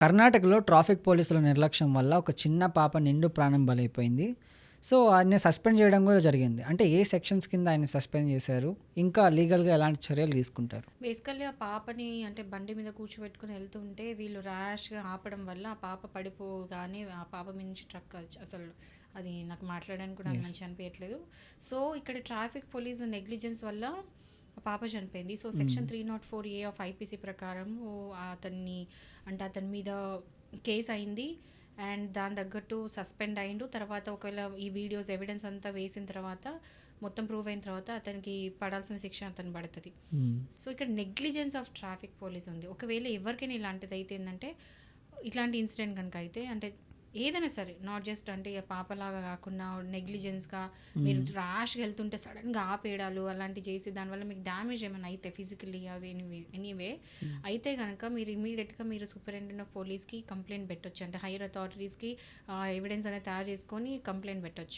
కర్ణాటకలో ట్రాఫిక్ పోలీసుల నిర్లక్ష్యం వల్ల ఒక చిన్న పాప నిండు ప్రాణం బలైపోయింది. సో, ఆయన్ని సస్పెండ్ చేయడం గూడా జరిగింది. అంటే ఏ సెక్షన్స్ కింద ఆయన్ని సస్పెండ్ చేశారు? ఇంకా లీగల్‌గా ఎలాంటి చర్యలు తీసుకుంటారు? బేసికల్లీ ఆ పాపని అంటే బండి మీద కూర్చోబెట్టుకొని వెళ్తుంటే వీళ్ళు ర్యాష్గా ఆపడం వల్ల ఆ పాప పడిపోగానే ఆ పాప మీద నుంచి ట్రక్ అసలు అది నాకు మాట్లాడడానికి కూడా యెస్. మంచిగా అనిపించట్లేదు. సో ఇక్కడ ట్రాఫిక్ పోలీస్ నెగ్లిజెన్స్ వల్ల ఆ పాప చనిపోయింది. సో హ్మ్. సెక్షన్ 304A ఆఫ్ ఐపీసీ ప్రకారం అతన్ని అంటే అతని మీద కేసు అయింది. అండ్ దాని తగ్గట్టు సస్పెండ్ అయిండు. తర్వాత ఒకవేళ ఈ వీడియోస్ ఎవిడెన్స్ అంతా వేసిన తర్వాత మొత్తం ప్రూవ్ అయిన తర్వాత అతనికి పడాల్సిన శిక్ష అతను పడుతుంది. హ్మ్. సో ఇక్కడ నెగ్లిజెన్స్ ఆఫ్ ట్రాఫిక్ పోలీస్ ఉంది. ఒకవేళ ఎవరికైనా ఇలాంటిది అయితే ఏంటంటే ఇట్లాంటి ఇన్సిడెంట్ కనుక అయితే అంటే ఏదైనా సరే నాట్ జస్ట్ అంటే ఇక పాపలాగా కాకుండా నెగ్లిజెన్స్గా మీరు హ్మ్. ర్యాష్గా వెళ్తుంటే సడన్గా ఆపేయడాలు అలాంటివి చేసి దానివల్ల మీకు డ్యామేజ్ ఏమైనా అయితే ఫిజికల్లీ అది ఎనీవే హ్మ్. అయితే కనుక మీరు ఇమీడియట్గా మీరు సూపరింటెండెంట్ ఆఫ్ పోలీస్కి కంప్లైంట్ పెట్టొచ్చు. అంటే హైయర్ అథారిటీస్కి ఎవిడెన్స్ అనేది తయారు చేసుకొని కంప్లైంట్ పెట్టొచ్చు.